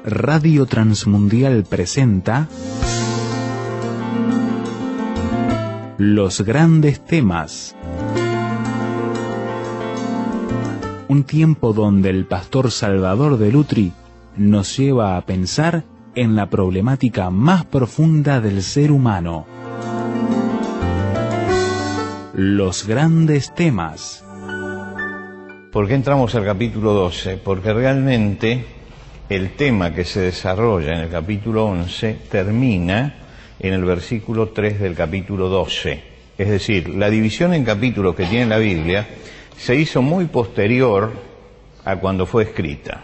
Radio Transmundial presenta Los Grandes Temas. Un tiempo donde el pastor Salvador de Lutri nos lleva a pensar en la problemática más profunda del ser humano. Los Grandes Temas. ¿Por qué entramos al capítulo 12? Porque realmente el tema que se desarrolla en el capítulo 11 termina en el versículo 3 del capítulo 12. Es decir, la división en capítulos que tiene la Biblia se hizo muy posterior a cuando fue escrita.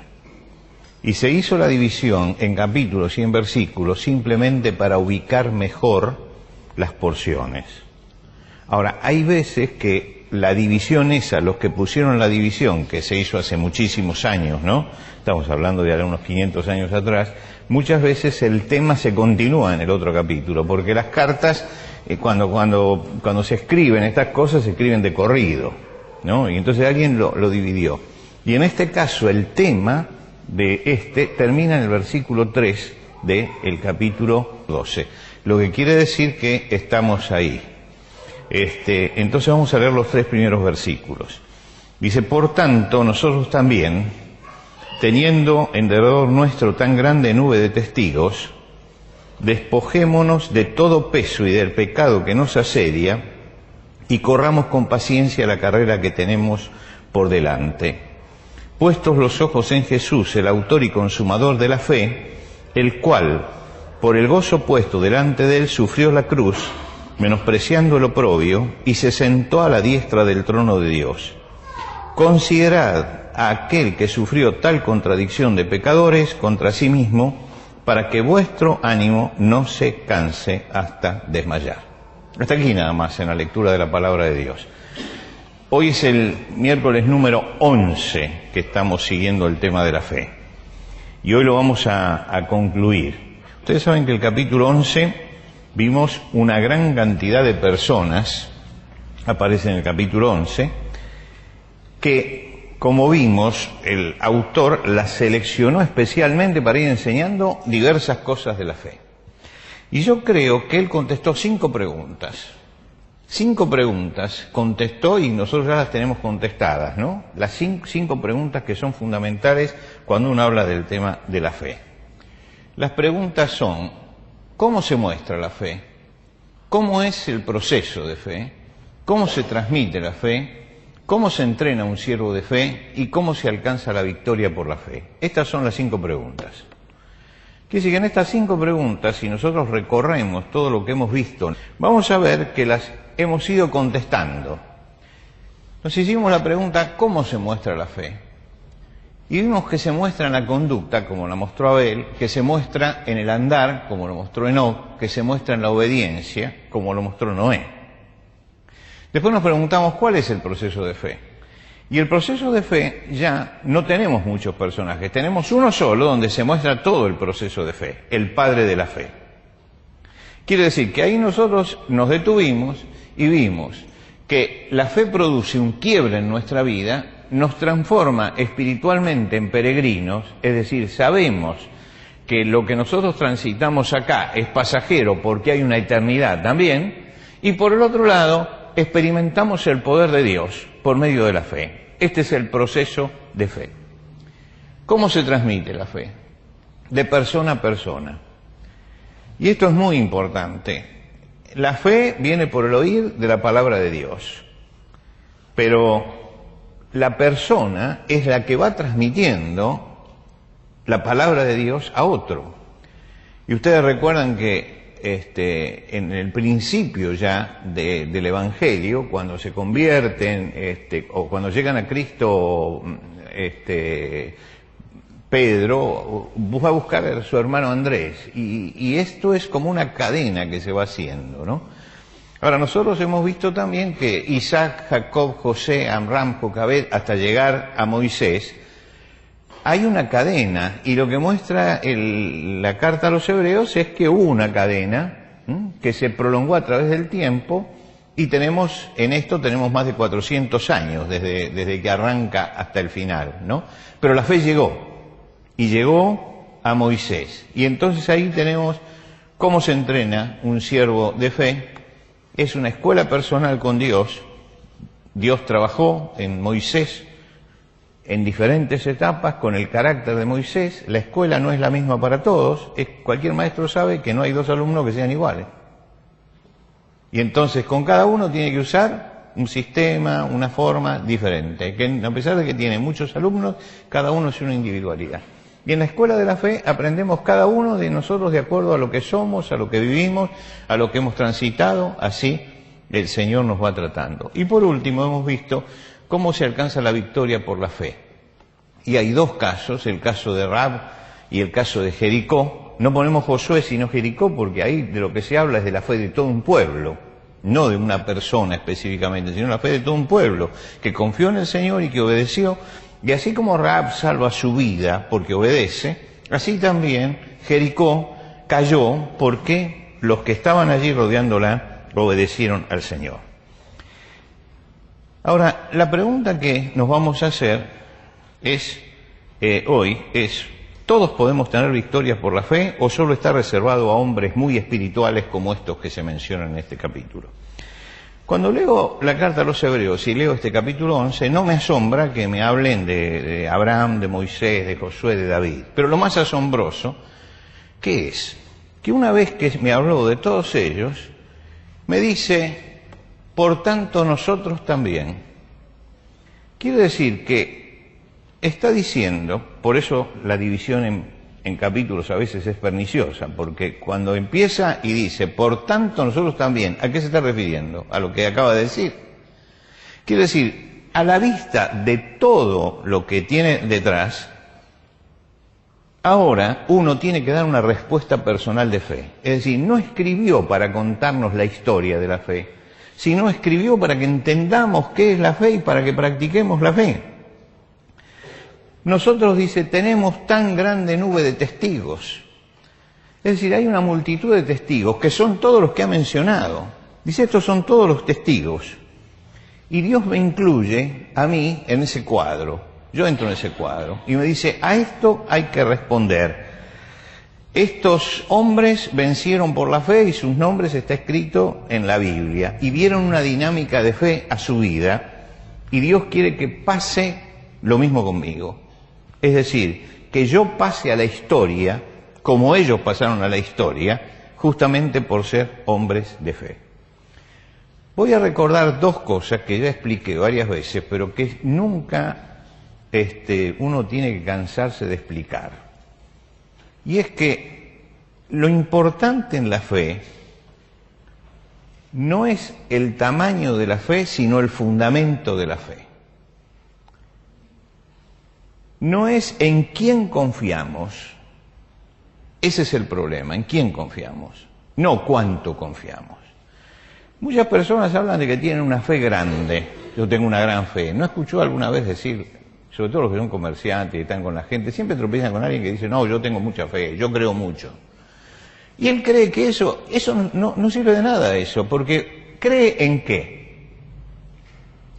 Y se hizo la división en capítulos y en versículos simplemente para ubicar mejor las porciones. Ahora, hay veces que la división esa, los que pusieron la división, que se hizo hace muchísimos años, ¿no? Estamos hablando de unos 500 años atrás, muchas veces el tema se continúa en el otro capítulo, porque las cartas, cuando se escriben estas cosas, se escriben de corrido, ¿no? Y entonces alguien lo dividió. Y en este caso, el tema de termina en el versículo 3 del capítulo 12, lo que quiere decir que estamos ahí. Entonces vamos a leer los 3 primeros versículos. Dice: por tanto, nosotros también, teniendo en derredor nuestro tan grande nube de testigos, despojémonos de todo peso y del pecado que nos asedia, y corramos con paciencia la carrera que tenemos por delante. Puestos los ojos en Jesús, el autor y consumador de la fe, el cual, por el gozo puesto delante de él, sufrió la cruz, menospreciando el oprobio, y se sentó a la diestra del trono de Dios. Considerad a aquel que sufrió tal contradicción de pecadores contra sí mismo, para que vuestro ánimo no se canse hasta desmayar. Hasta aquí nada más en la lectura de la palabra de Dios. Hoy es el miércoles número 11 que estamos siguiendo el tema de la fe. Y hoy lo vamos a concluir. Ustedes saben que el capítulo 11... vimos una gran cantidad de personas, aparece en el capítulo 11, que, como vimos, el autor las seleccionó especialmente para ir enseñando diversas cosas de la fe. Y yo creo que él contestó 5 preguntas. 5 preguntas contestó y nosotros ya las tenemos contestadas, ¿no? Las 5 preguntas que son fundamentales cuando uno habla del tema de la fe. Las preguntas son: ¿cómo se muestra la fe? ¿Cómo es el proceso de fe? ¿Cómo se transmite la fe? ¿Cómo se entrena un siervo de fe? ¿Y cómo se alcanza la victoria por la fe? Estas son las 5 preguntas. Quiere decir que en estas 5 preguntas, si nosotros recorremos todo lo que hemos visto, vamos a ver que las hemos ido contestando. Nos hicimos la pregunta: ¿cómo se muestra la fe? Y vimos que se muestra en la conducta, como la mostró Abel, que se muestra en el andar, como lo mostró Enoc, que se muestra en la obediencia, como lo mostró Noé. Después nos preguntamos cuál es el proceso de fe. Y el proceso de fe ya no tenemos muchos personajes, tenemos uno solo donde se muestra todo el proceso de fe, el Padre de la fe. Quiere decir que ahí nosotros nos detuvimos y vimos que la fe produce un quiebre en nuestra vida, nos transforma espiritualmente en peregrinos, es decir, sabemos que lo que nosotros transitamos acá es pasajero porque hay una eternidad también, y por el otro lado experimentamos el poder de Dios por medio de la fe. Este es el proceso de fe. ¿Cómo se transmite la fe? De persona a persona. Y esto es muy importante. La fe viene por el oír de la palabra de Dios, pero la persona es la que va transmitiendo la palabra de Dios a otro. Y ustedes recuerdan que en el principio ya del Evangelio, cuando se convierten o cuando llegan a Cristo, Pedro va a buscar a su hermano Andrés, y esto es como una cadena que se va haciendo, ¿no? Ahora, nosotros hemos visto también que Isaac, Jacob, José, Amram, Jocabed, hasta llegar a Moisés, hay una cadena, y lo que muestra la carta a los hebreos es que hubo una cadena que se prolongó a través del tiempo, y tenemos más de 400 años desde que arranca hasta el final, ¿no? Pero la fe llegó, y llegó a Moisés. Y entonces ahí tenemos cómo se entrena un siervo de fe. Es una escuela personal con Dios. Dios trabajó en Moisés en diferentes etapas con el carácter de Moisés. La escuela no es la misma para todos. Cualquier maestro sabe que no hay dos alumnos que sean iguales. Y entonces con cada uno tiene que usar un sistema, una forma diferente. Que a pesar de que tiene muchos alumnos, cada uno es una individualidad. Y en la escuela de la fe aprendemos cada uno de nosotros de acuerdo a lo que somos, a lo que vivimos, a lo que hemos transitado. Así el Señor nos va tratando. Y por último hemos visto cómo se alcanza la victoria por la fe. Y hay dos casos, el caso de Rahab y el caso de Jericó. No ponemos Josué sino Jericó porque ahí de lo que se habla es de la fe de todo un pueblo, no de una persona específicamente, sino la fe de todo un pueblo que confió en el Señor y que obedeció. Y así como Rahab salva su vida porque obedece, así también Jericó cayó porque los que estaban allí rodeándola obedecieron al Señor. Ahora, la pregunta que nos vamos a hacer hoy es, ¿todos podemos tener victorias por la fe o solo está reservado a hombres muy espirituales como estos que se mencionan en este capítulo? Cuando leo la carta a los Hebreos y leo este capítulo 11, no me asombra que me hablen de Abraham, de Moisés, de Josué, de David. Pero lo más asombroso, ¿qué es? Que una vez que me habló de todos ellos, me dice, por tanto nosotros también. Quiere decir que está diciendo, por eso la división en capítulos a veces es perniciosa, porque cuando empieza y dice, por tanto nosotros también, ¿a qué se está refiriendo? A lo que acaba de decir. Quiere decir, a la vista de todo lo que tiene detrás, ahora uno tiene que dar una respuesta personal de fe. Es decir, no escribió para contarnos la historia de la fe, sino escribió para que entendamos qué es la fe y para que practiquemos la fe. Nosotros, dice, tenemos tan grande nube de testigos. Es decir, hay una multitud de testigos que son todos los que ha mencionado. Dice, estos son todos los testigos. Y Dios me incluye a mí en ese cuadro. Yo entro en ese cuadro y me dice, a esto hay que responder. Estos hombres vencieron por la fe y sus nombres está escrito en la Biblia. Y dieron una dinámica de fe a su vida. Y Dios quiere que pase lo mismo conmigo. Es decir, que yo pase a la historia como ellos pasaron a la historia, justamente por ser hombres de fe. Voy a recordar dos cosas que ya expliqué varias veces, pero que nunca uno tiene que cansarse de explicar. Y es que lo importante en la fe no es el tamaño de la fe, sino el fundamento de la fe. No es en quién confiamos, ese es el problema, en quién confiamos, no cuánto confiamos. Muchas personas hablan de que tienen una fe grande, yo tengo una gran fe. ¿No escuchó alguna vez decir, sobre todo los que son comerciantes y están con la gente, siempre tropiezan con alguien que dice, no, yo tengo mucha fe, yo creo mucho? Y él cree que eso no sirve de nada eso, porque ¿cree en qué?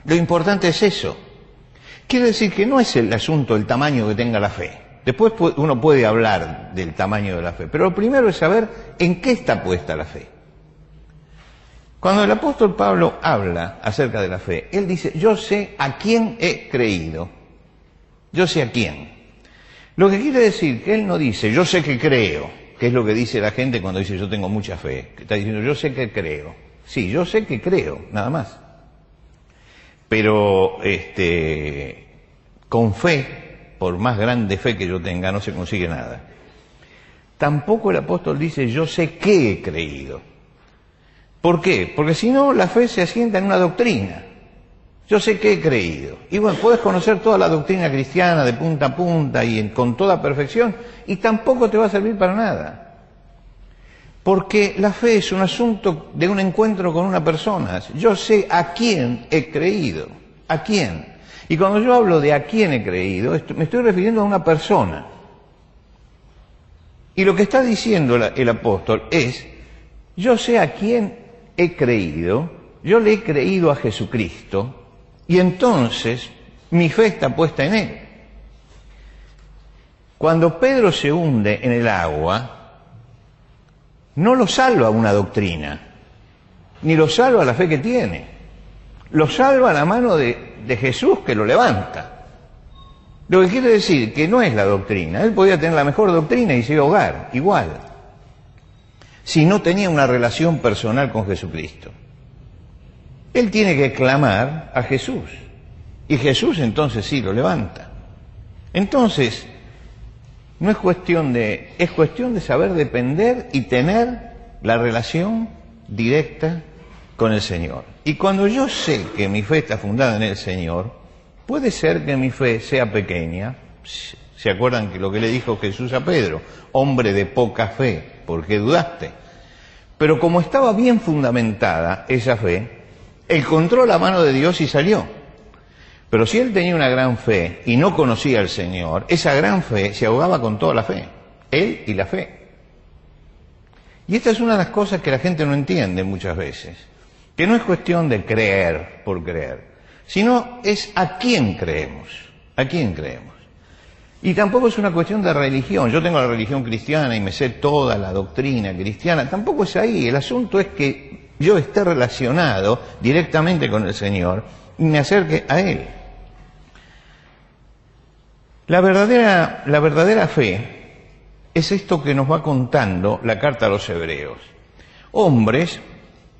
Lo importante es eso. Quiere decir que no es el asunto el tamaño que tenga la fe. Después uno puede hablar del tamaño de la fe, pero lo primero es saber en qué está puesta la fe. Cuando el apóstol Pablo habla acerca de la fe, él dice, yo sé a quién he creído. Yo sé a quién. Lo que quiere decir que él no dice, yo sé que creo, que es lo que dice la gente cuando dice, yo tengo mucha fe. Que está diciendo, yo sé que creo. Sí, yo sé que creo, nada más. Pero con fe, por más grande fe que yo tenga, no se consigue nada. Tampoco el apóstol dice, yo sé que he creído. ¿Por qué? Porque si no, la fe se asienta en una doctrina. Yo sé que he creído. Y bueno, puedes conocer toda la doctrina cristiana de punta a punta y con toda perfección, y tampoco te va a servir para nada. Porque la fe es un asunto de un encuentro con una persona. Yo sé a quién he creído. ¿A quién? Y cuando yo hablo de a quién he creído, me estoy refiriendo a una persona. Y lo que está diciendo el apóstol es, yo sé a quién he creído, yo le he creído a Jesucristo, y entonces mi fe está puesta en Él. Cuando Pedro se hunde en el agua, no lo salva una doctrina, ni lo salva la fe que tiene, lo salva la mano de Jesús que lo levanta. Lo que quiere decir que no es la doctrina, él podía tener la mejor doctrina y se iba a ahogar, igual, si no tenía una relación personal con Jesucristo. Él tiene que clamar a Jesús, y Jesús entonces sí lo levanta. Entonces, no es cuestión es cuestión de saber depender y tener la relación directa con el Señor. Y cuando yo sé que mi fe está fundada en el Señor, puede ser que mi fe sea pequeña. ¿Se acuerdan que lo que le dijo Jesús a Pedro? Hombre de poca fe, ¿por qué dudaste? Pero como estaba bien fundamentada esa fe, encontró la mano de Dios y salió. Pero si él tenía una gran fe y no conocía al Señor, esa gran fe se ahogaba con toda la fe, él y la fe. Y esta es una de las cosas que la gente no entiende muchas veces, que no es cuestión de creer por creer, sino es a quién creemos, a quién creemos. Y tampoco es una cuestión de religión. Yo tengo la religión cristiana y me sé toda la doctrina cristiana, tampoco es ahí. El asunto es que yo esté relacionado directamente con el Señor y me acerque a Él. La verdadera fe es esto que nos va contando la carta a los hebreos. Hombres,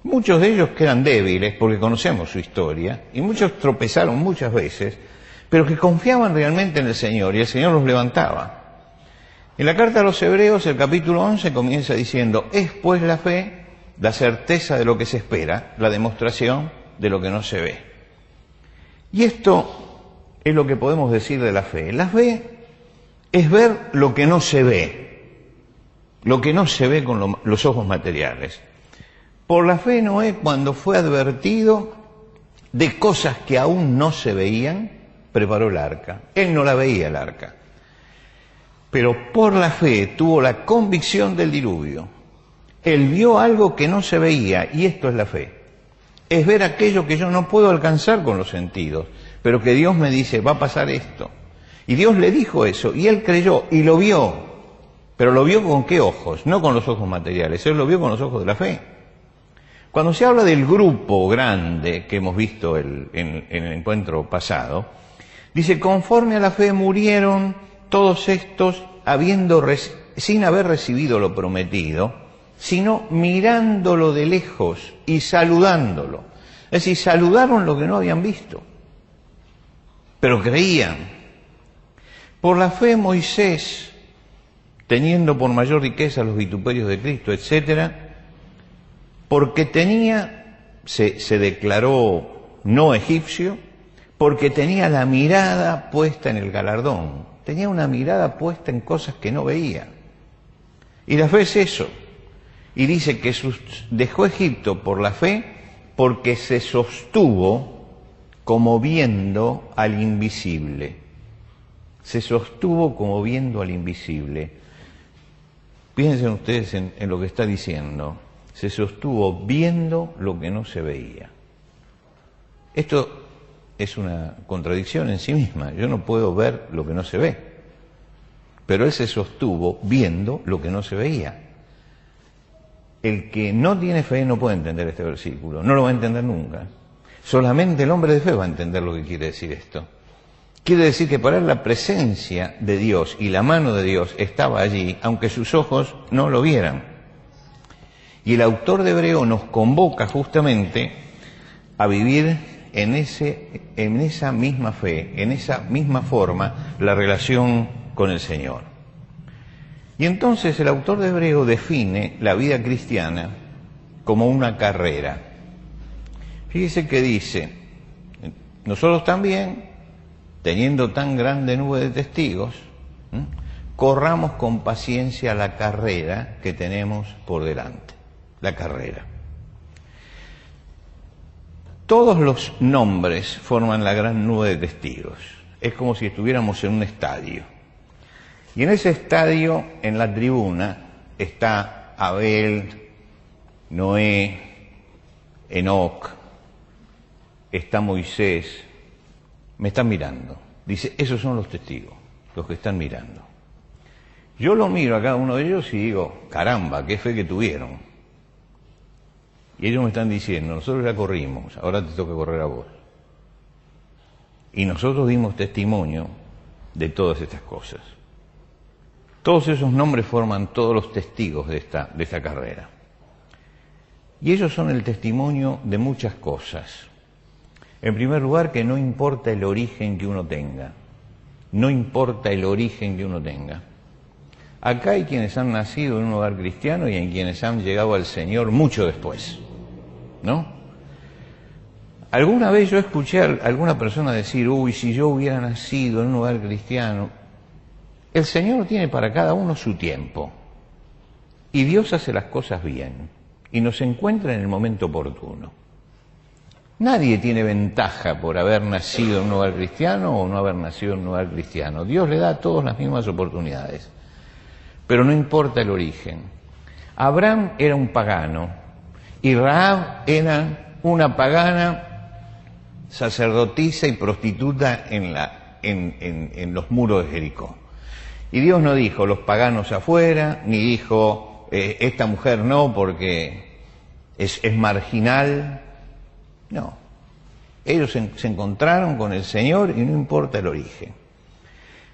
muchos de ellos que eran débiles, porque conocemos su historia, y muchos tropezaron muchas veces, pero que confiaban realmente en el Señor, y el Señor los levantaba. En la carta a los hebreos, el capítulo 11 comienza diciendo: es pues la fe, la certeza de lo que se espera, la demostración de lo que no se ve. Y esto es lo que podemos decir de la fe. La fe es ver lo que no se ve, lo que no se ve con los ojos materiales. Por la fe Noé, cuando fue advertido de cosas que aún no se veían, preparó el arca. Él no la veía el arca, pero por la fe tuvo la convicción del diluvio. Él vio algo que no se veía, y esto es la fe. Es ver aquello que yo no puedo alcanzar con los sentidos, pero que Dios me dice, va a pasar esto. Y Dios le dijo eso, y él creyó, y lo vio. Pero lo vio ¿con qué ojos? No con los ojos materiales, él lo vio con los ojos de la fe. Cuando se habla del grupo grande que hemos visto en el encuentro pasado, dice, conforme a la fe murieron todos estos sin haber recibido lo prometido, sino mirándolo de lejos y saludándolo. Es decir, saludaron lo que no habían visto, pero creían. Por la fe Moisés, teniendo por mayor riqueza los vituperios de Cristo, etcétera, porque se declaró no egipcio, porque tenía la mirada puesta en el galardón, tenía una mirada puesta en cosas que no veía. Y la fe es eso. Y dice que dejó Egipto por la fe, porque se sostuvo como viendo al invisible. Se sostuvo como viendo al invisible. Piensen ustedes en lo que está diciendo. Se sostuvo viendo lo que no se veía. Esto es una contradicción en sí misma. Yo no puedo ver lo que no se ve, pero él se sostuvo viendo lo que no se veía. El que no tiene fe no puede entender este versículo, no lo va a entender nunca. Solamente el hombre de fe va a entender lo que quiere decir esto. Quiere decir que para él la presencia de Dios y la mano de Dios estaba allí, aunque sus ojos no lo vieran. Y el autor de Hebreo nos convoca justamente a vivir en esa misma fe, en esa misma forma, la relación con el Señor. Y entonces el autor de Hebreo define la vida cristiana como una carrera. Fíjese que dice, nosotros también, teniendo tan grande nube de testigos, corramos con paciencia la carrera que tenemos por delante. La carrera. Todos los nombres forman la gran nube de testigos. Es como si estuviéramos en un estadio. Y en ese estadio, en la tribuna, está Abel, Noé, Enoc, está Moisés. Me están mirando. Dice, esos son los testigos, los que están mirando. Yo lo miro a cada uno de ellos y digo, caramba, qué fe que tuvieron. Y ellos me están diciendo, nosotros ya corrimos, ahora te toca correr a vos. Y nosotros dimos testimonio de todas estas cosas. Todos esos nombres forman todos los testigos de esta carrera. Y ellos son el testimonio de muchas cosas. En primer lugar, que no importa el origen que uno tenga. No importa el origen que uno tenga. Acá hay quienes han nacido en un hogar cristiano y hay quienes han llegado al Señor mucho después, ¿no? Alguna vez yo escuché a alguna persona decir, uy, si yo hubiera nacido en un hogar cristiano. El Señor tiene para cada uno su tiempo. Y Dios hace las cosas bien. Y nos encuentra en el momento oportuno. Nadie tiene ventaja por haber nacido en un hogar cristiano o no haber nacido en un hogar cristiano. Dios le da a todos las mismas oportunidades. Pero no importa el origen. Abraham era un pagano y Rahab era una pagana sacerdotisa y prostituta en los muros de Jericó. Y Dios no dijo los paganos afuera, ni dijo esta mujer no porque es marginal. No. Ellos se encontraron con el Señor y no importa el origen.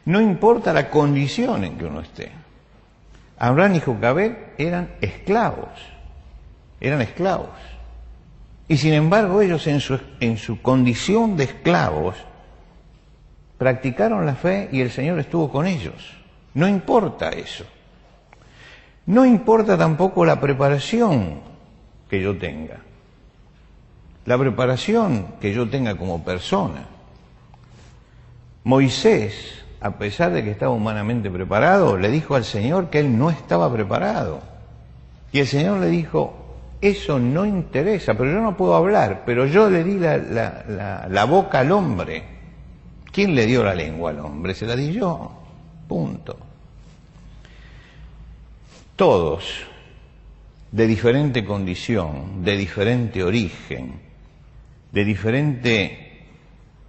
No importa la condición en que uno esté. Abraham y Jocabed eran esclavos. Y sin embargo ellos en su condición de esclavos practicaron la fe y el Señor estuvo con ellos. No importa eso. No importa tampoco la preparación que yo tenga. La preparación que yo tenga como persona. Moisés, a pesar de que estaba humanamente preparado, le dijo al Señor que él no estaba preparado. Y el Señor le dijo, eso no interesa, pero yo no puedo hablar, pero yo le di la boca al hombre. ¿Quién le dio la lengua al hombre? Se la di yo. Punto. Todos, de diferente condición, de diferente origen, de diferente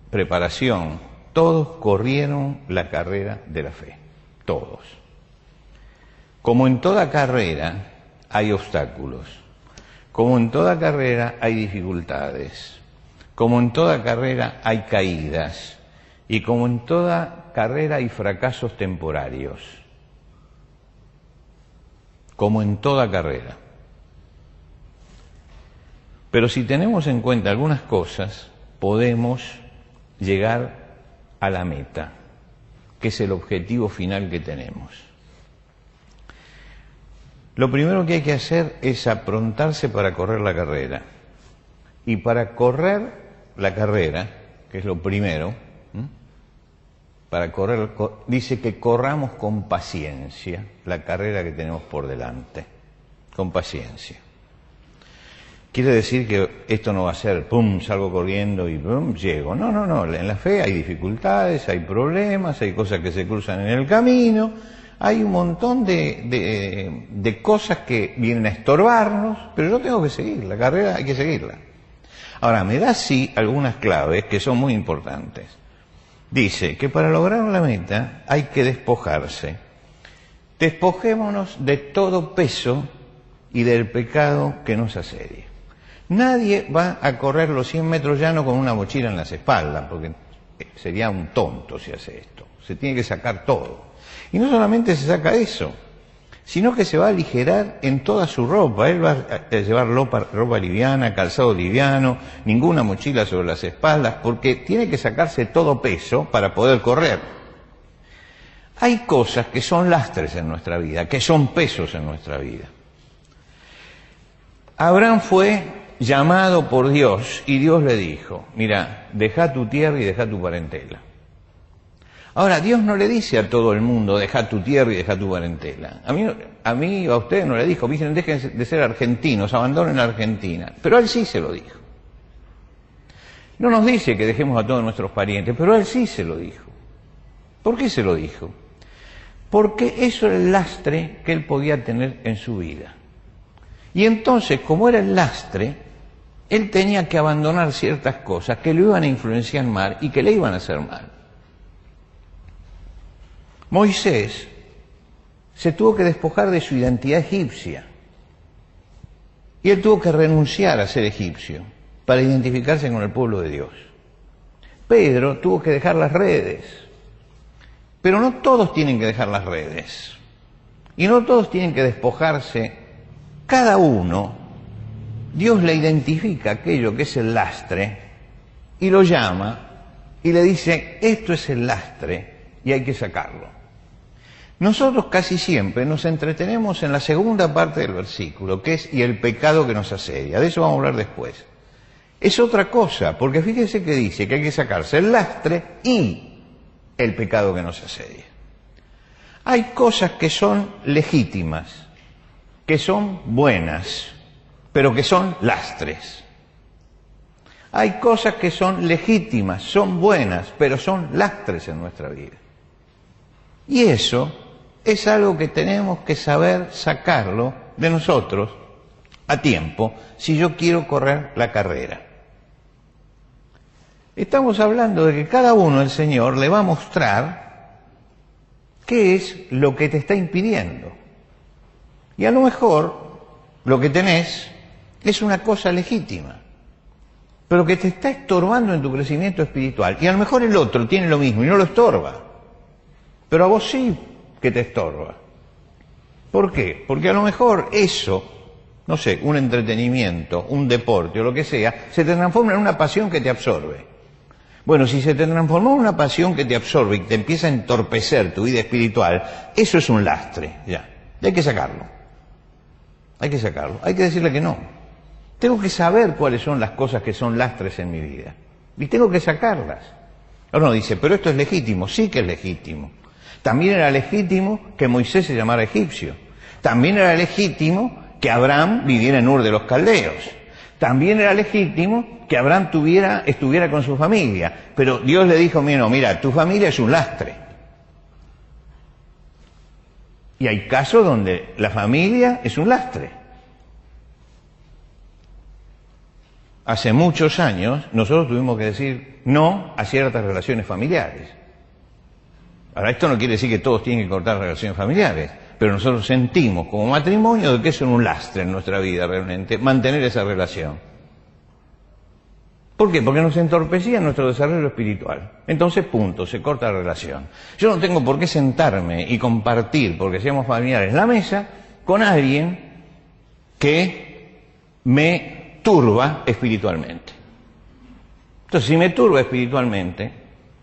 preparación, todos corrieron la carrera de la fe. Todos. Como en toda carrera hay obstáculos, como en toda carrera hay dificultades, como en toda carrera hay caídas y como en toda carrera hay fracasos temporarios. Como en toda carrera. Pero si tenemos en cuenta algunas cosas, podemos llegar a la meta, que es el objetivo final que tenemos. Lo primero que hay que hacer es aprontarse para correr la carrera. Y para correr la carrera, que es lo primero, dice que corramos con paciencia la carrera que tenemos por delante. Con paciencia. Quiere decir que esto no va a ser, pum, salgo corriendo y pum, llego. No. En la fe hay dificultades, hay problemas, hay cosas que se cruzan en el camino, hay un montón de cosas que vienen a estorbarnos, pero yo tengo que seguir, la carrera hay que seguirla. Ahora, me da sí algunas claves que son muy importantes. Dice que para lograr la meta hay que despojarse. Despojémonos de todo peso y del pecado que nos asedia. Nadie va a correr los 100 metros llano con una mochila en las espaldas, porque sería un tonto si hace esto. Se tiene que sacar todo. Y no solamente se saca eso, sino que se va a aligerar en toda su ropa. Él va a llevar ropa liviana, calzado liviano, ninguna mochila sobre las espaldas, porque tiene que sacarse todo peso para poder correr. Hay cosas que son lastres en nuestra vida, que son pesos en nuestra vida. Abraham fue llamado por Dios y Dios le dijo, mira, deja tu tierra y deja tu parentela. Ahora, Dios no le dice a todo el mundo, deja tu tierra y deja tu parentela. A mí y a ustedes no le dijo, dicen, dejen de ser argentinos, abandonen la Argentina. Pero a él sí se lo dijo. No nos dice que dejemos a todos nuestros parientes, pero a él sí se lo dijo. ¿Por qué se lo dijo? Porque eso era el lastre que él podía tener en su vida. Y entonces, como era el lastre, él tenía que abandonar ciertas cosas que lo iban a influenciar mal y que le iban a hacer mal. Moisés se tuvo que despojar de su identidad egipcia. Y él tuvo que renunciar a ser egipcio para identificarse con el pueblo de Dios. Pedro tuvo que dejar las redes. Pero no todos tienen que dejar las redes. Y no todos tienen que despojarse. Cada uno, Dios le identifica aquello que es el lastre y lo llama y le dice, esto es el lastre y hay que sacarlo. Nosotros casi siempre nos entretenemos en la segunda parte del versículo, que es y el pecado que nos asedia. De eso vamos a hablar después. Es otra cosa, porque fíjese que dice que hay que sacarse el lastre y el pecado que nos asedia. Hay cosas que son legítimas, que son buenas, pero que son lastres. Hay cosas que son legítimas, son buenas, pero son lastres en nuestra vida. Y eso es algo que tenemos que saber sacarlo de nosotros a tiempo si yo quiero correr la carrera. Estamos hablando de que cada uno el Señor le va a mostrar qué es lo que te está impidiendo. Y a lo mejor lo que tenés es una cosa legítima, pero que te está estorbando en tu crecimiento espiritual. Y a lo mejor el otro tiene lo mismo y no lo estorba, pero a vos sí que te estorba. ¿Por qué? Porque a lo mejor eso, no sé, un entretenimiento, un deporte o lo que sea, se te transforma en una pasión que te absorbe. Bueno, si se te transformó en una pasión que te absorbe y te empieza a entorpecer tu vida espiritual, eso es un lastre, ya. Y hay que sacarlo. Hay que sacarlo. Hay que decirle que no. Tengo que saber cuáles son las cosas que son lastres en mi vida. Y tengo que sacarlas. Ahora uno dice, pero esto es legítimo. Sí que es legítimo. También era legítimo que Moisés se llamara egipcio. También era legítimo que Abraham viviera en Ur de los Caldeos. También era legítimo que Abraham estuviera con su familia. Pero Dios le dijo, mira, tu familia es un lastre. Y hay casos donde la familia es un lastre. Hace muchos años nosotros tuvimos que decir no a ciertas relaciones familiares. Ahora, esto no quiere decir que todos tienen que cortar relaciones familiares, pero nosotros sentimos como matrimonio de que eso es un lastre en nuestra vida realmente, mantener esa relación. ¿Por qué? Porque nos entorpecía nuestro desarrollo espiritual. Entonces, punto, se corta la relación. Yo no tengo por qué sentarme y compartir, porque seamos familiares, la mesa con alguien que me turba espiritualmente. Entonces, si me turba espiritualmente,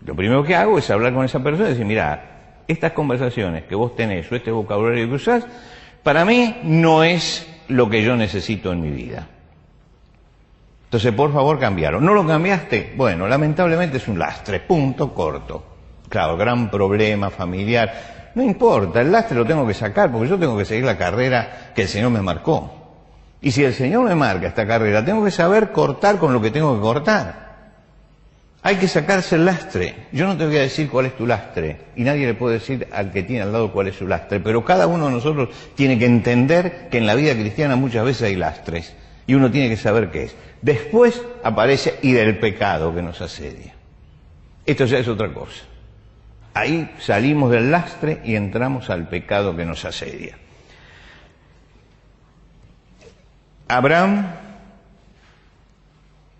lo primero que hago es hablar con esa persona y decir, mira, estas conversaciones que vos tenés o este vocabulario que usás, para mí no es lo que yo necesito en mi vida. Entonces, por favor, cambiarlo. ¿No lo cambiaste? Bueno, lamentablemente es un lastre, punto, corto. Claro, gran problema familiar. No importa, el lastre lo tengo que sacar porque yo tengo que seguir la carrera que el Señor me marcó. Y si el Señor me marca esta carrera, tengo que saber cortar con lo que tengo que cortar. Hay que sacarse el lastre. Yo no te voy a decir cuál es tu lastre, y nadie le puede decir al que tiene al lado cuál es su lastre, pero cada uno de nosotros tiene que entender que en la vida cristiana muchas veces hay lastres, y uno tiene que saber qué es. Después aparece y del pecado que nos asedia. Esto ya es otra cosa. Ahí salimos del lastre y entramos al pecado que nos asedia. Abraham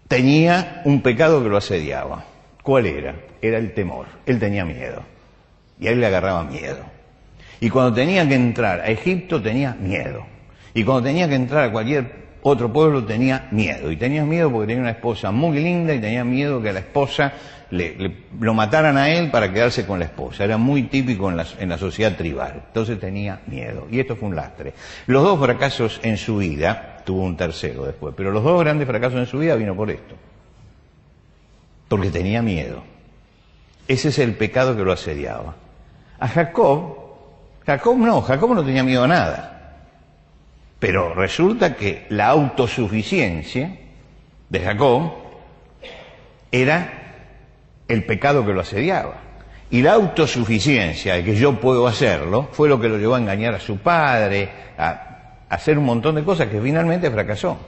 tenía un pecado que lo asediaba. ¿Cuál era? Era el temor. Él tenía miedo. Y a él le agarraba miedo. Y cuando tenía que entrar a Egipto tenía miedo. Y cuando tenía que entrar a cualquier otro pueblo tenía miedo. Y tenía miedo porque tenía una esposa muy linda y tenía miedo que a la esposa lo mataran a él para quedarse con la esposa. Era muy típico en la sociedad tribal. Entonces tenía miedo. Y esto fue un lastre. Los dos fracasos en su vida, tuvo un tercero después, pero los dos grandes fracasos en su vida vino por esto. Porque tenía miedo. Ese es el pecado que lo asediaba. A Jacob no tenía miedo a nada. Pero resulta que la autosuficiencia de Jacob era el pecado que lo asediaba. Y la autosuficiencia de que yo puedo hacerlo fue lo que lo llevó a engañar a su padre, a hacer un montón de cosas que finalmente fracasó.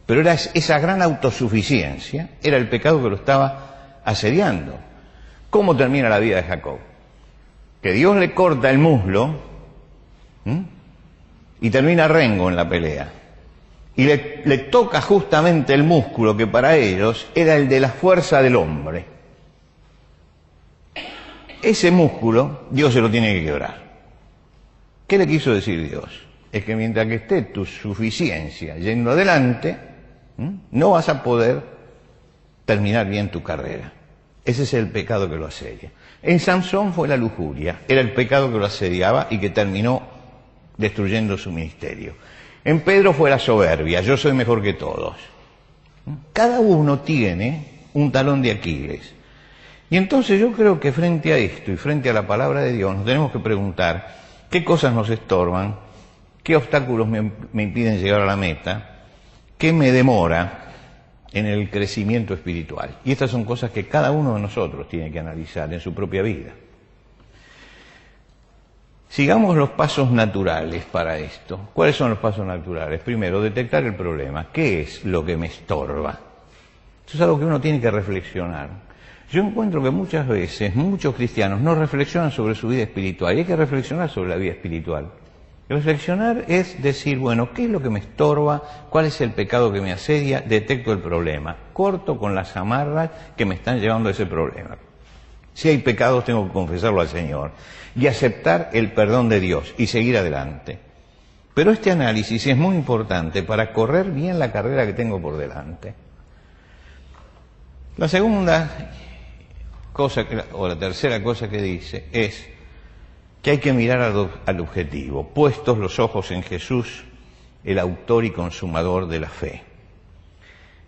Pero era esa gran autosuficiencia, era el pecado que lo estaba asediando. ¿Cómo termina la vida de Jacob? Que Dios le corta el muslo Y termina rengo en la pelea. Y le toca justamente el músculo que para ellos era el de la fuerza del hombre. Ese músculo Dios se lo tiene que quebrar. ¿Qué le quiso decir Dios? Es que mientras que esté tu suficiencia yendo adelante, no vas a poder terminar bien tu carrera. Ese es el pecado que lo asedia. En Sansón fue la lujuria, era el pecado que lo asediaba y que terminó destruyendo su ministerio. En Pedro fue la soberbia, yo soy mejor que todos. Cada uno tiene un talón de Aquiles. Y entonces yo creo que frente a esto y frente a la palabra de Dios nos tenemos que preguntar qué cosas nos estorban, qué obstáculos me impiden llegar a la meta, qué me demora en el crecimiento espiritual. Y estas son cosas que cada uno de nosotros tiene que analizar en su propia vida. Sigamos los pasos naturales para esto. ¿Cuáles son los pasos naturales? Primero, detectar el problema. ¿Qué es lo que me estorba? Eso es algo que uno tiene que reflexionar. Yo encuentro que muchas veces muchos cristianos no reflexionan sobre su vida espiritual. Y hay que reflexionar sobre la vida espiritual. Reflexionar es decir, bueno, ¿qué es lo que me estorba? ¿Cuál es el pecado que me asedia? Detecto el problema. Corto con las amarras que me están llevando a ese problema. Si hay pecados, tengo que confesarlo al Señor y aceptar el perdón de Dios y seguir adelante. Pero este análisis es muy importante para correr bien la carrera que tengo por delante. La segunda cosa, o la tercera cosa que dice es que hay que mirar al objetivo, puestos los ojos en Jesús, el autor y consumador de la fe.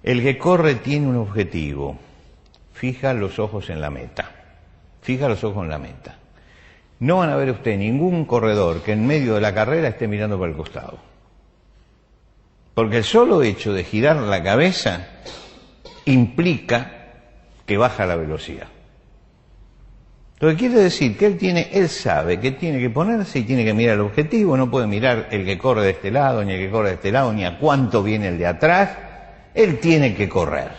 El que corre tiene un objetivo, fija los ojos en la meta. Fija los ojos en la meta. No van a ver usted ningún corredor que en medio de la carrera esté mirando para el costado. Porque el solo hecho de girar la cabeza implica que baja la velocidad. Lo que quiere decir que él sabe que tiene que ponerse y tiene que mirar el objetivo, no puede mirar el que corre de este lado, ni el que corre de este lado, ni a cuánto viene el de atrás. Él tiene que correr.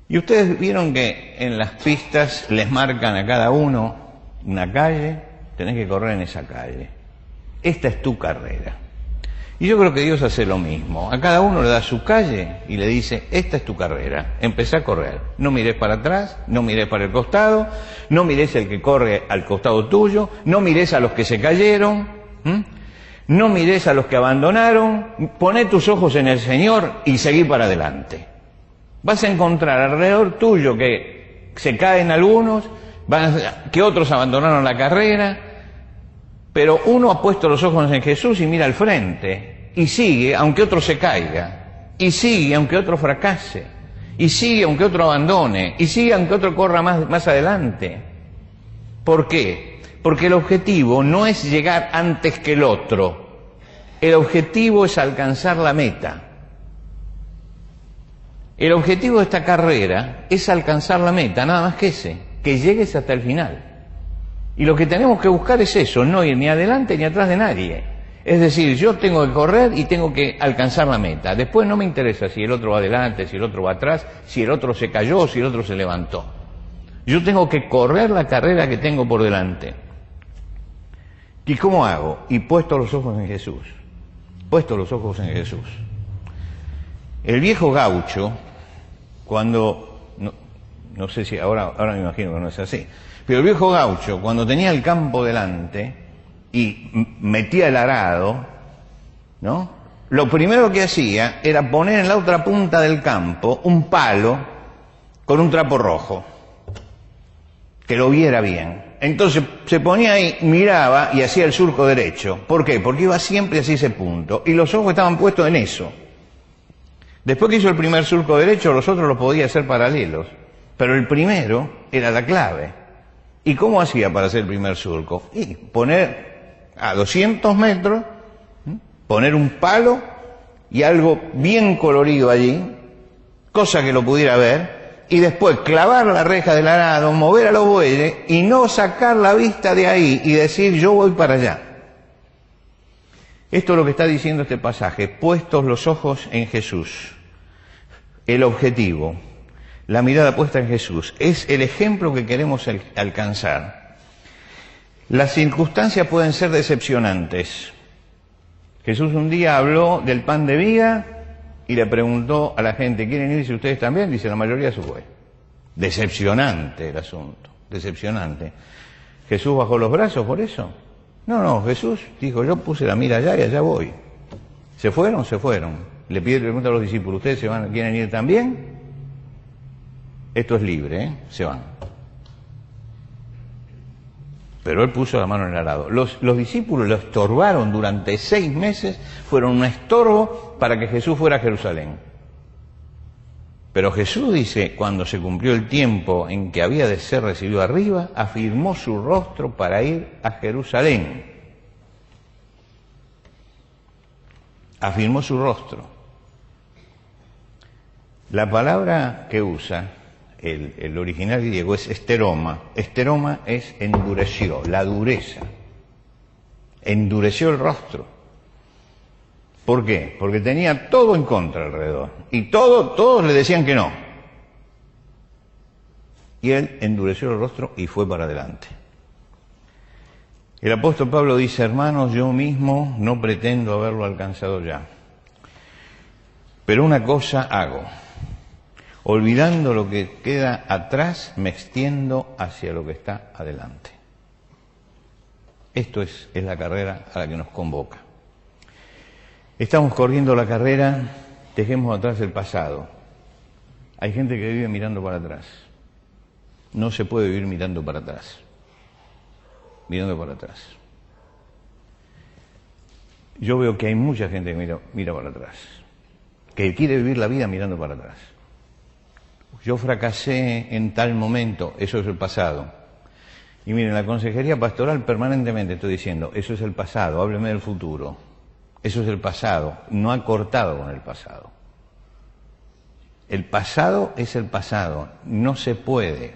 Y ustedes vieron que en las pistas les marcan a cada uno una calle, tenés que correr en esa calle. Esta es tu carrera. Y yo creo que Dios hace lo mismo. A cada uno le da su calle y le dice, esta es tu carrera, empezá a correr. No mires para atrás, no mires para el costado, no mires el que corre al costado tuyo, no mires a los que se cayeron, no mires a los que abandonaron, poné tus ojos en el Señor y seguí para adelante. Vas a encontrar alrededor tuyo que se caen algunos, que otros abandonaron la carrera, pero uno ha puesto los ojos en Jesús y mira al frente, y sigue aunque otro se caiga, y sigue aunque otro fracase, y sigue aunque otro abandone, y sigue aunque otro corra más adelante. ¿Por qué? Porque el objetivo no es llegar antes que el otro, el objetivo es alcanzar la meta. El objetivo de esta carrera es alcanzar la meta, nada más que ese, que llegues hasta el final. Y lo que tenemos que buscar es eso, no ir ni adelante ni atrás de nadie. Es decir, yo tengo que correr y tengo que alcanzar la meta. Después no me interesa si el otro va adelante, si el otro va atrás, si el otro se cayó, si el otro se levantó. Yo tengo que correr la carrera que tengo por delante. ¿Y cómo hago? Y puesto los ojos en Jesús. Puesto los ojos en Jesús. El viejo gaucho, cuando, no sé si ahora me imagino que no es así, pero el viejo gaucho, cuando tenía el campo delante y metía el arado, ¿no? Lo primero que hacía era poner en la otra punta del campo un palo con un trapo rojo, que lo viera bien. Entonces se ponía ahí, miraba y hacía el surco derecho. ¿Por qué? Porque iba siempre hacia ese punto y los ojos estaban puestos en eso. Después que hizo el primer surco derecho, los otros los podía hacer paralelos, pero el primero era la clave. ¿Y cómo hacía para hacer el primer surco? Y poner a 200 metros, poner un palo y algo bien colorido allí, cosa que lo pudiera ver, y después clavar la reja del arado, mover a los bueyes y no sacar la vista de ahí y decir yo voy para allá. Esto es lo que está diciendo este pasaje, puestos los ojos en Jesús. El objetivo, la mirada puesta en Jesús, es el ejemplo que queremos alcanzar. Las circunstancias pueden ser decepcionantes. Jesús un día habló del pan de vida y le preguntó a la gente, ¿quieren irse ustedes también? Dice, la mayoría se fue. Decepcionante el asunto, decepcionante. ¿Jesús bajó los brazos por eso? No, Jesús dijo, yo puse la mira allá y allá voy. ¿Se fueron? Se fueron. Le pregunta a los discípulos, ¿ustedes quieren ir también? Esto es libre, ¿eh? Se van. Pero él puso la mano en el arado. Los discípulos lo estorbaron durante 6 meses, fueron un estorbo para que Jesús fuera a Jerusalén. Pero Jesús dice, cuando se cumplió el tiempo en que había de ser recibido arriba, afirmó su rostro para ir a Jerusalén. Afirmó su rostro. La palabra que usa el original griego es esteroma. Esteroma es endureció, la dureza. Endureció el rostro. ¿Por qué? Porque tenía todo en contra alrededor. Y todos le decían que no. Y él endureció el rostro y fue para adelante. El apóstol Pablo dice, hermanos, yo mismo no pretendo haberlo alcanzado ya. Pero una cosa hago. Olvidando lo que queda atrás, me extiendo hacia lo que está adelante. Esto es la carrera a la que nos convoca. Estamos corriendo la carrera, dejemos atrás el pasado. Hay gente que vive mirando para atrás. No se puede vivir mirando para atrás. Mirando para atrás. Yo veo que hay mucha gente que mira para atrás. Que quiere vivir la vida mirando para atrás. Yo fracasé en tal momento, eso es el pasado. Y miren, la consejería pastoral permanentemente estoy diciendo, eso es el pasado, hábleme del futuro. Eso es el pasado, no ha cortado con el pasado. El pasado es el pasado, no se puede.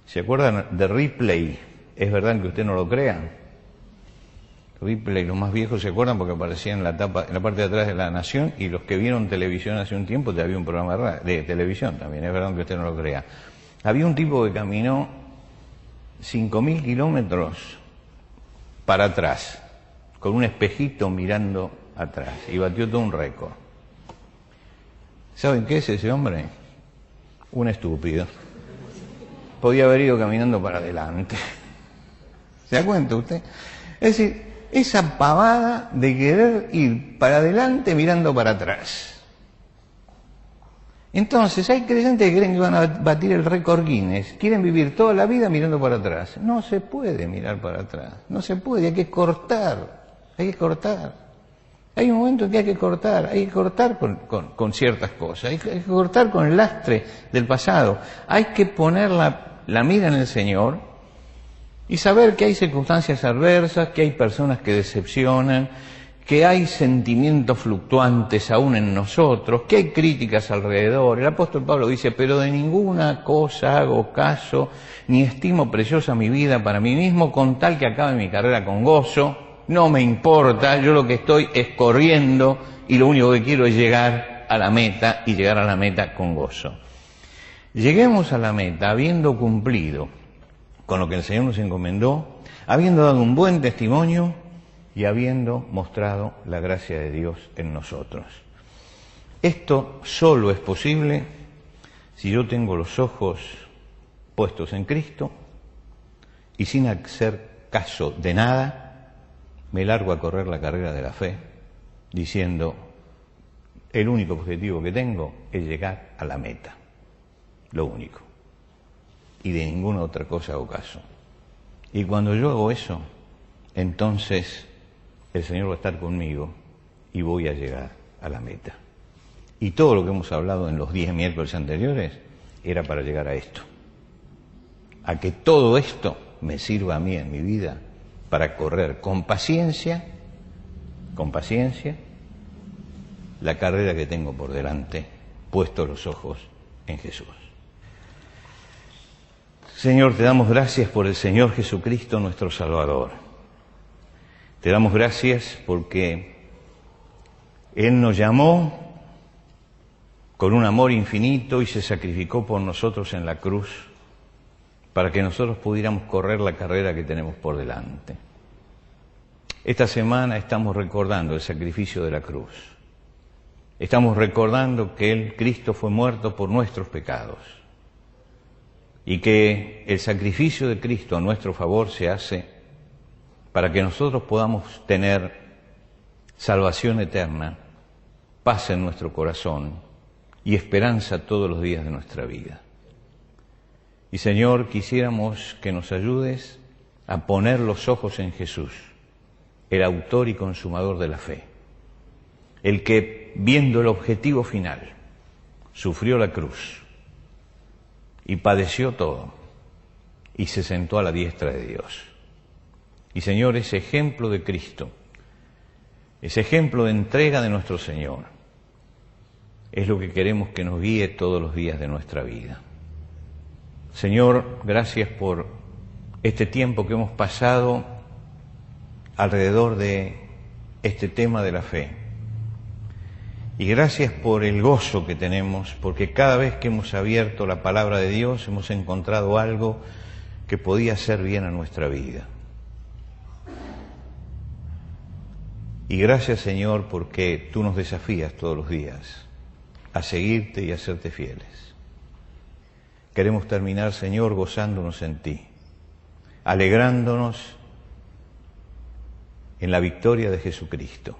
¿Se acuerdan de Ripley? Es verdad que usted no lo crea. Ripley, los más viejos se acuerdan porque aparecía en la parte de atrás de La Nación, y los que vieron televisión hace un tiempo, había un programa de televisión también, es verdad que usted no lo crea. Había un tipo que caminó 5.000 kilómetros para atrás, con un espejito mirando atrás, y batió todo un récord. ¿Saben qué es ese hombre? Un estúpido. Podía haber ido caminando para adelante. ¿Se da cuenta usted? Es decir, esa pavada de querer ir para adelante mirando para atrás. Entonces, hay creyentes que creen que van a batir el récord Guinness, quieren vivir toda la vida mirando para atrás. No se puede mirar para atrás, no se puede, hay que cortar. Hay un momento en que hay que cortar con ciertas cosas, hay que cortar con el lastre del pasado, hay que poner la mira en el Señor y saber que hay circunstancias adversas, que hay personas que decepcionan, que hay sentimientos fluctuantes aún en nosotros, que hay críticas alrededor. El apóstol Pablo dice, pero de ninguna cosa hago caso, ni estimo preciosa mi vida para mí mismo, con tal que acabe mi carrera con gozo. No me importa, yo lo que estoy es corriendo y lo único que quiero es llegar a la meta y llegar a la meta con gozo. Lleguemos a la meta habiendo cumplido con lo que el Señor nos encomendó, habiendo dado un buen testimonio y habiendo mostrado la gracia de Dios en nosotros. Esto solo es posible si yo tengo los ojos puestos en Cristo y sin hacer caso de nada, me largo a correr la carrera de la fe, diciendo, el único objetivo que tengo es llegar a la meta, lo único, y de ninguna otra cosa hago caso. Y cuando yo hago eso, entonces el Señor va a estar conmigo y voy a llegar a la meta. Y todo lo que hemos hablado en los 10 miércoles anteriores era para llegar a esto, a que todo esto me sirva a mí en mi vida para correr con paciencia, la carrera que tengo por delante, puestos los ojos en Jesús. Señor, te damos gracias por el Señor Jesucristo, nuestro Salvador. Te damos gracias porque Él nos llamó con un amor infinito y se sacrificó por nosotros en la cruz para que nosotros pudiéramos correr la carrera que tenemos por delante. Esta semana estamos recordando el sacrificio de la cruz. Estamos recordando que Cristo fue muerto por nuestros pecados y que el sacrificio de Cristo a nuestro favor se hace para que nosotros podamos tener salvación eterna, paz en nuestro corazón y esperanza todos los días de nuestra vida. Y Señor, quisiéramos que nos ayudes a poner los ojos en Jesús, el autor y consumador de la fe, el que, viendo el objetivo final, sufrió la cruz y padeció todo y se sentó a la diestra de Dios. Y Señor, ese ejemplo de Cristo, ese ejemplo de entrega de nuestro Señor, es lo que queremos que nos guíe todos los días de nuestra vida. Señor, gracias por este tiempo que hemos pasado alrededor de este tema de la fe. Y gracias por el gozo que tenemos, porque cada vez que hemos abierto la palabra de Dios hemos encontrado algo que podía hacer bien a nuestra vida. Y gracias, Señor, porque tú nos desafías todos los días a seguirte y a serte fieles. Queremos terminar, Señor, gozándonos en ti, alegrándonos en la victoria de Jesucristo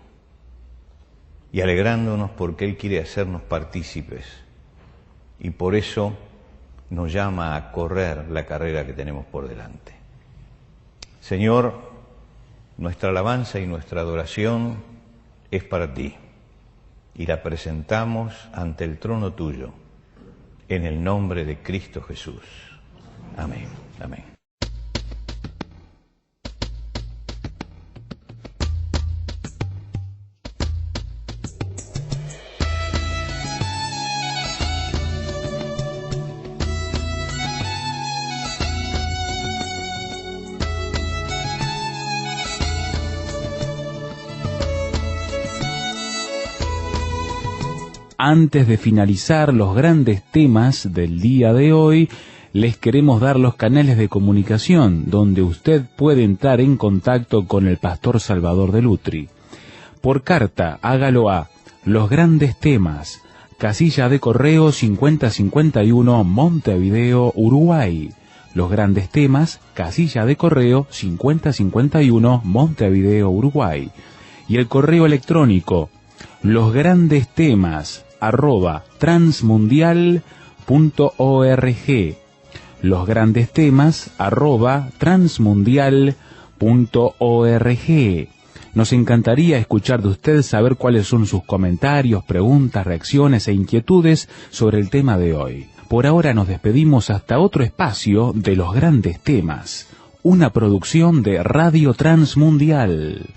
y alegrándonos porque Él quiere hacernos partícipes y por eso nos llama a correr la carrera que tenemos por delante. Señor, nuestra alabanza y nuestra adoración es para ti y la presentamos ante el trono tuyo en el nombre de Cristo Jesús. Amén. Amén. Antes de finalizar los grandes temas del día de hoy, les queremos dar los canales de comunicación donde usted puede entrar en contacto con el pastor Salvador de Lutri. Por carta, hágalo a Los Grandes Temas, casilla de correo 5051, Montevideo, Uruguay. Los Grandes Temas, casilla de correo 5051, Montevideo, Uruguay. Y el correo electrónico losgrandestemas@transmundial.org. losgrandestemas@transmundial.org. Nos encantaría escuchar de usted, saber cuáles son sus comentarios, preguntas, reacciones e inquietudes sobre el tema de hoy. Por ahora nos despedimos hasta otro espacio de Los Grandes Temas, una producción de Radio Transmundial.